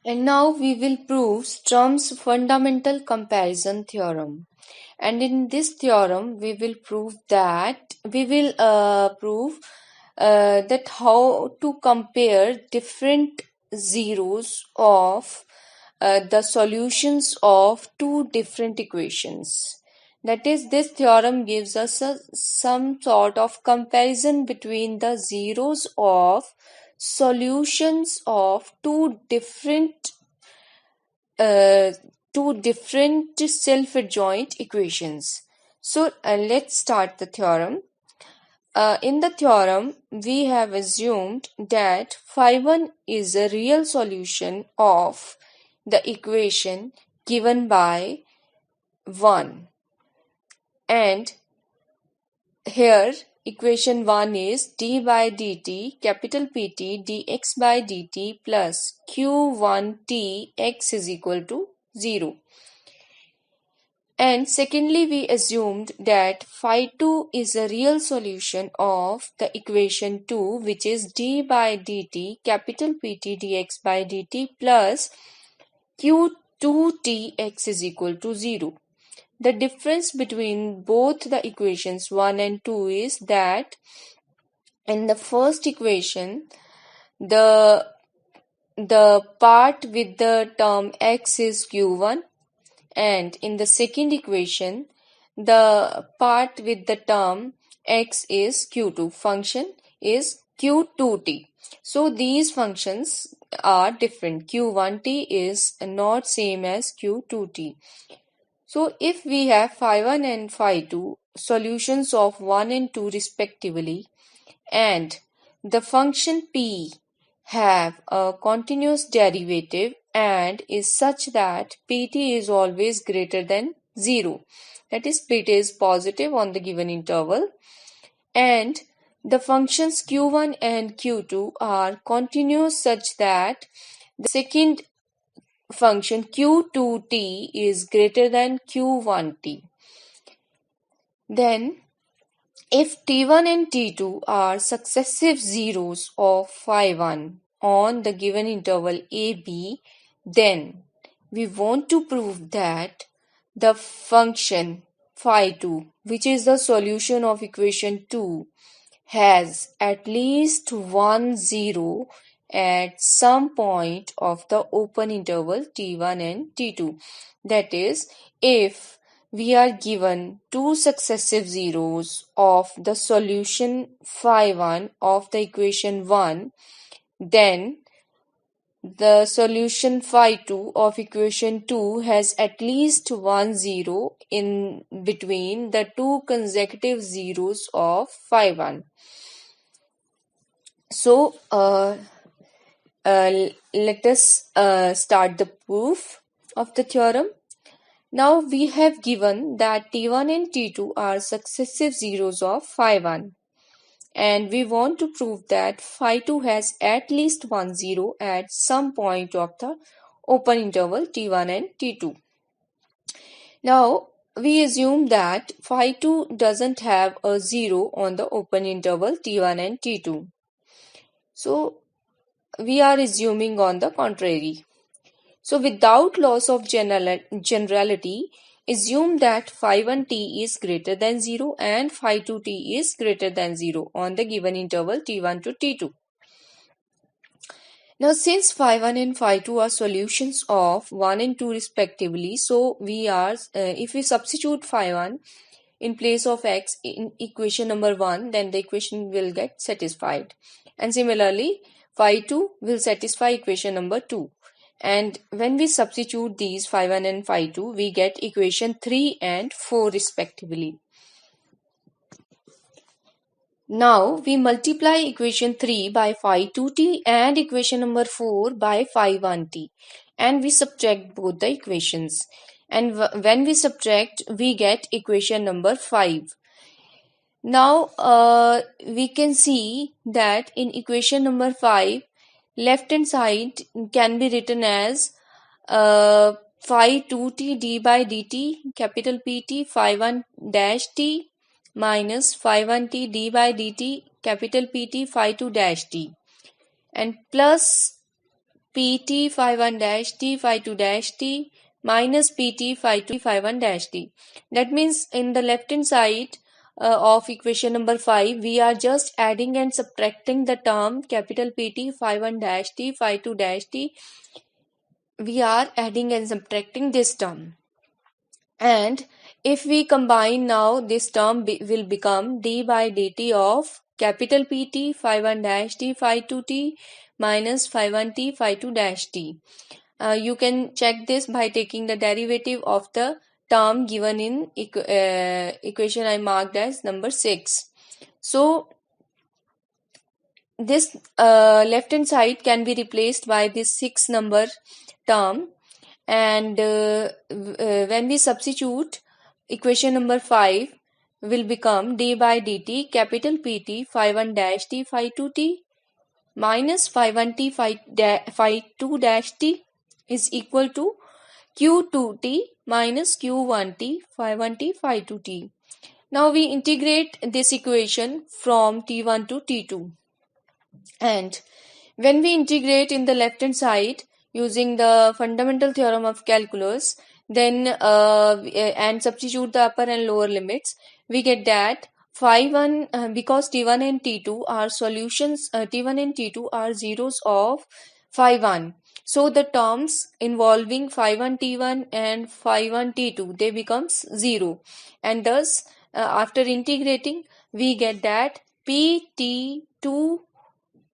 And now we will prove Sturm's fundamental comparison theorem. And in this theorem, we will prove that that how to compare different zeros of the solutions of two different equations. That is, this theorem gives us some sort of comparison between the zeros of solutions of uh, two different self-adjoint equations. So let's start the theorem. In the theorem, we have assumed that phi1 is a real solution of the equation given by 1. And here equation 1 is d by dt, capital PT, dx by dt plus q1t x is equal to 0. And secondly, we assumed that phi2 is a real solution of the equation 2, which is d by dt, capital PT dx by dt plus q2t x is equal to 0. The difference between both the equations 1 and 2 is that in the first equation, the part with the term x is q1, and in the second equation, the part with the term x is q2, function is q2t. So these functions are different. q1t is not same as q2t. So if we have phi1 and phi2 solutions of 1 and 2 respectively, and the function p have a continuous derivative and is such that pt is always greater than 0, that is pt is positive on the given interval, and the functions q1 and q2 are continuous such that the second function q2t is greater than q1t, then if T1 and T2 are successive zeros of phi1 on the given interval AB, then we want to prove that the function phi2, which is the solution of equation 2, has at least one zero at some point of the open interval T1 and T2. That is, if we are given two successive zeros of the solution phi1 of the equation 1, then the solution phi2 of equation 2 has at least one zero in between the two consecutive zeros of phi1. So let us start the proof of the theorem. Now we have given that T1 and T2 are successive zeros of phi1, and we want to prove that phi2 has at least one zero at some point of the open interval T1 and T2. Now we assume that phi2 doesn't have a zero on the open interval T1 and T2. So we are assuming on the contrary. So without loss of generality, assume that phi1t is greater than 0 and phi2t is greater than 0 on the given interval t1 to t2. Now since phi1 and phi2 are solutions of 1 and 2 respectively, so we are if we substitute phi1 in place of x in equation number 1, then the equation will get satisfied. And similarly, phi2 will satisfy equation number 2. And when we substitute these phi1 and phi2, we get equation 3 and 4 respectively. Now we multiply equation 3 by phi2t and equation number 4 by phi1t, and we subtract both the equations. And when we subtract, we get equation number 5. Now we can see that in equation number 5, left hand side can be written as phi 2t d by dt, capital PT, phi 1 dash t minus phi 1t d by dt, capital PT, phi 2 dash t, and plus pt phi 1 dash t phi 2 dash t minus pt phi 2 phi 1 dash t. That means in the left hand side of equation number 5, we are just adding and subtracting the term capital PT phi 1 dash t phi 2 dash t. We are adding and subtracting this term. And if we combine now, this term will become d by dt of capital PT phi 1 dash t phi 2 t minus phi 1 t phi 2 dash t. You can check this by taking the derivative of the term given in equation I marked as number 6. So this left hand side can be replaced by this 6 number term, and when we substitute, equation number 5 will become d by dt capital PT phi 1 dash t phi 2 t minus phi 1 t phi 2 dash t is equal to q2t minus q1t phi 1 t phi 2 t. Now we integrate this equation from t1 to t2, and when we integrate in the left hand side using the fundamental theorem of calculus, then and substitute the upper and lower limits, we get that phi 1 because t1 and t2 are solutions, t1 and t2 are zeros of phi 1. So the terms involving phi 1 t1 and phi 1 t2, they becomes 0, and thus after integrating we get that pt2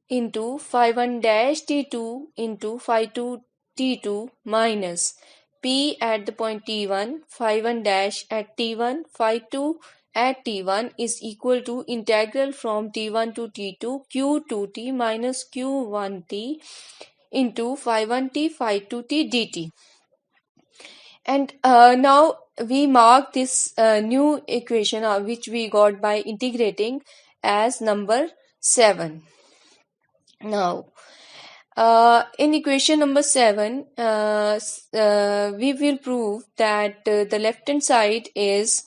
into phi 1 dash t2 into phi 2 t2 minus p at the point t1 phi 1 dash at t1 phi 2 at t1 is equal to integral from t1 to t2 q2t minus q1t into phi 1t phi 2t dt. And now we mark this new equation which we got by integrating as number 7. Now, in equation number 7, we will prove that the left hand side is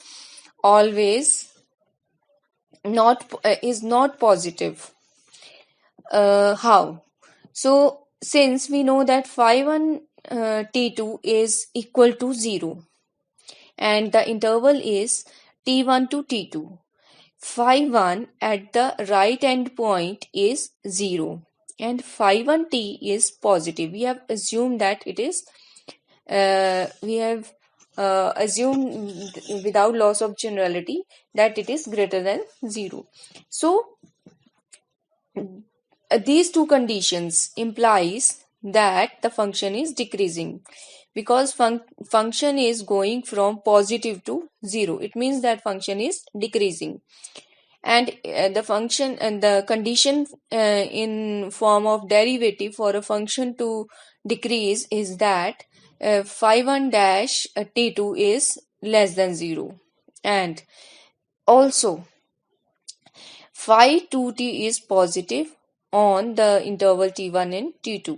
always not positive. How? So, since we know that phi 1 t2 is equal to 0 and the interval is t1 to t2, phi 1 at the right end point is 0 and phi 1t is positive. We have assumed that it is, assumed without loss of generality that it is greater than 0. So these two conditions implies that the function is decreasing, because function is going from positive to 0. It means that function is decreasing, and the function and the condition in form of derivative for a function to decrease is that phi 1 dash t2 is less than 0, and also phi 2t is positive on the interval t1 and t2.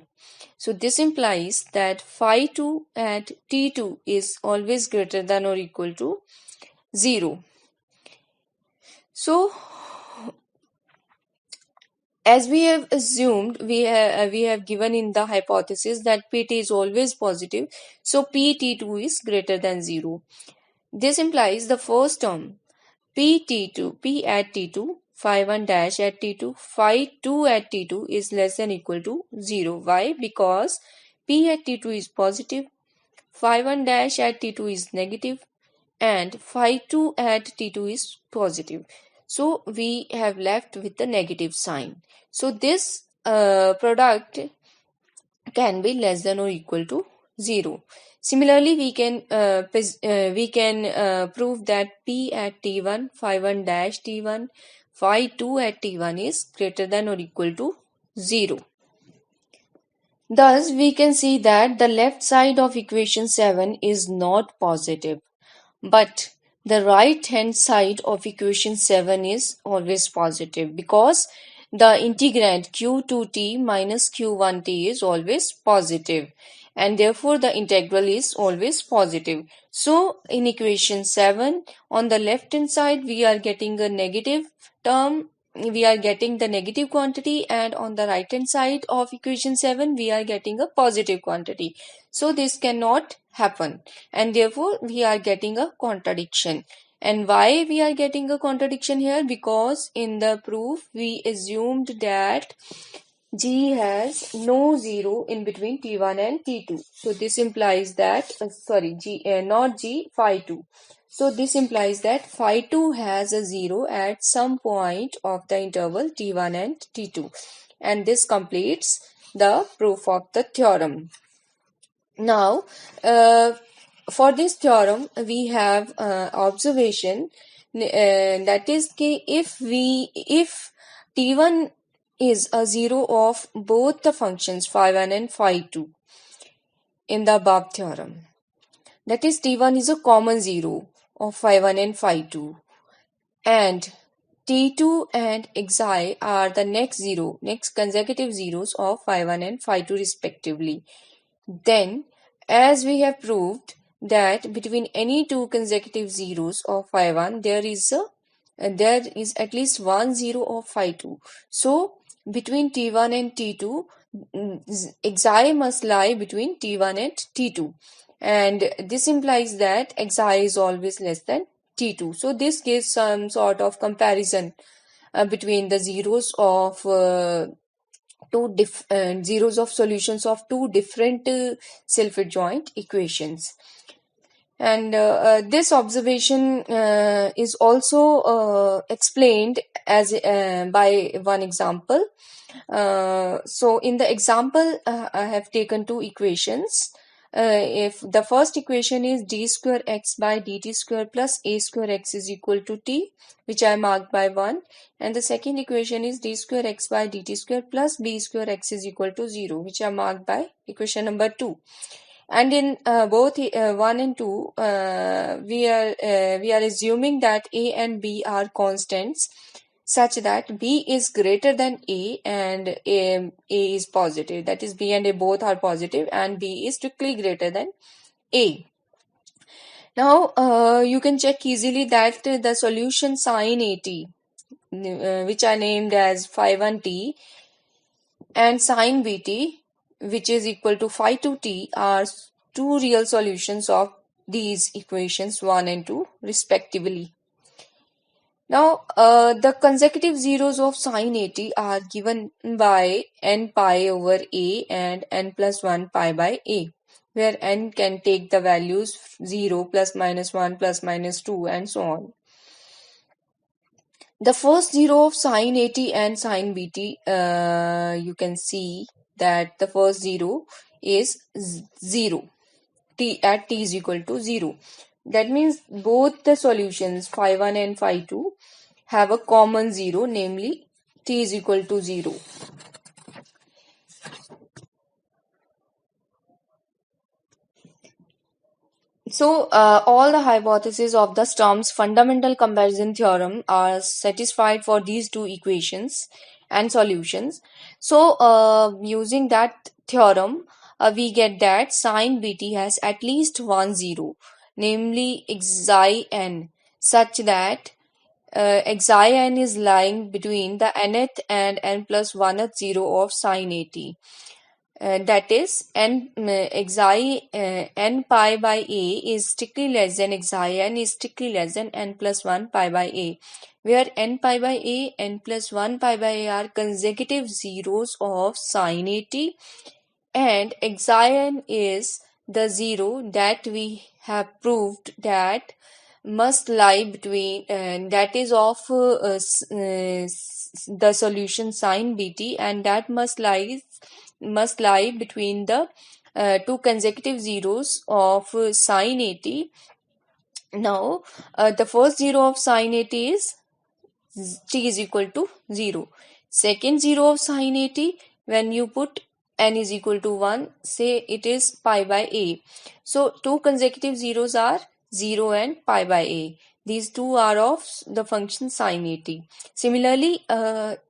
So this implies that phi 2 at t2 is always greater than or equal to 0. So as we have assumed, we have given in the hypothesis that pt is always positive, so pt2 is greater than 0. This implies the first term p at t2 phi 1 dash at t2 phi 2 at t2 is less than equal to 0. Why? Because p at t2 is positive, phi 1 dash at t2 is negative, and phi 2 at t2 is positive. So we have left with the negative sign. So this product can be less than or equal to 0. Similarly, we can prove that p at t1 phi 1 dash t1 phi 2 at t1 is greater than or equal to 0. Thus, we can see that the left side of equation 7 is not positive, but the right hand side of equation 7 is always positive, because the integrand q2t minus q1t is always positive, and therefore the integral is always positive. So in equation 7, on the left hand side we are getting a negative term we are getting the negative quantity, and on the right hand side of equation 7 we are getting a positive quantity. So this cannot happen, and therefore we are getting a contradiction. And why we are getting a contradiction here? Because in the proof we assumed that G has no zero in between T1 and T2. So this implies that, not G, phi 2. So this implies that phi 2 has a zero at some point of the interval T1 and T2. And this completes the proof of the theorem. Now, for this theorem, we have observation, that is, if T1 is a zero of both the functions phi1 and phi2 in the above theorem, that is, T1 is a common zero of phi1 and phi2, and T2 and xi are the next consecutive zeros of phi1 and phi2 respectively, then, as we have proved that between any two consecutive zeros of phi1 there is at least one zero of phi2. So between T1 and T2, xi must lie between T1 and T2, and this implies that xi is always less than T2. So this gives some sort of comparison between the zeros of zeros of solutions of two different self-adjoint equations. And this observation is also explained as by one example. So in the example, I have taken two equations. If the first equation is d square x by dt square plus a square x is equal to t, which I marked by 1, and the second equation is d square x by dt square plus b square x is equal to 0, which I marked by equation number 2. And in both 1 and 2, we are assuming that a and b are constants, such that b is greater than a and a is positive. That is, b and a both are positive, and b is strictly greater than a. Now you can check easily that the solution sin at, which are named as phi 1t, and sin bt, which is equal to phi 2t, are two real solutions of these equations 1 and 2 respectively. Now, the consecutive zeros of sin at are given by n pi over a and n plus 1 pi by a, where n can take the values 0, plus minus 1, plus minus 2, and so on. The first zero of sin at and sin bt, you can see that the first zero is 0 at t is equal to 0. That means both the solutions phi 1 and phi 2 have a common zero, namely t is equal to 0. So all the hypotheses of the Sturm's fundamental comparison theorem are satisfied for these two equations and solutions. So using that theorem, we get that sin bt has at least one zero, namely xi n, such that xi n is lying between the nth and n plus 1th zero of sin at. That is, n pi by a is strictly less than xi n is strictly less than n plus 1 pi by a, where n pi by a, n plus 1 pi by a are consecutive zeros of sin at, and xi n is the zero that we have proved that must lie between, that is of the solution sin bt, and that must lie between the two consecutive zeros of sin at. Now, the first zero of sin at is t is equal to 0. Second zero of sin at, when you put n is equal to 1, say it is pi by a. So, two consecutive zeros are 0 and pi by a. These two are of the function sin at. Similarly,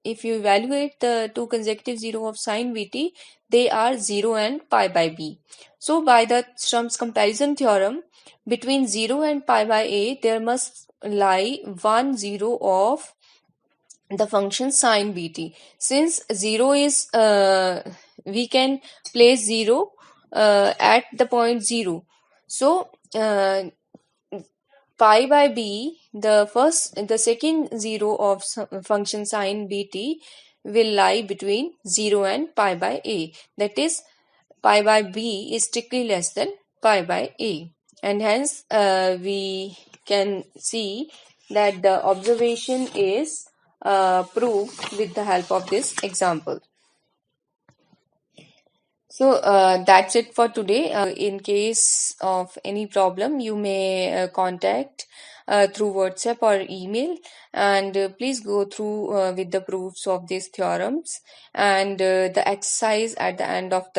if you evaluate the two consecutive zero of sin bt, they are 0 and pi by b. So, by the Sturm's comparison theorem, between 0 and pi by a, there must lie one zero of the function sine bt. Since 0 is, we can place 0 at the point 0. So pi by b, the second 0 of function sine bt will lie between 0 and pi by a. That is, pi by b is strictly less than pi by a. And hence we can see that the observation is proved with the help of this example. So that's it for today. In case of any problem, you may contact through WhatsApp or email, and please go through with the proofs of these theorems and the exercise at the end of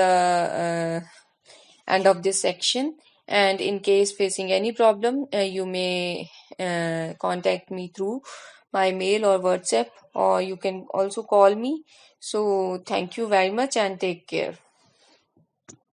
this section. And in case facing any problem, you may contact me through my mail or WhatsApp, or you can also call me. So thank you very much and take care.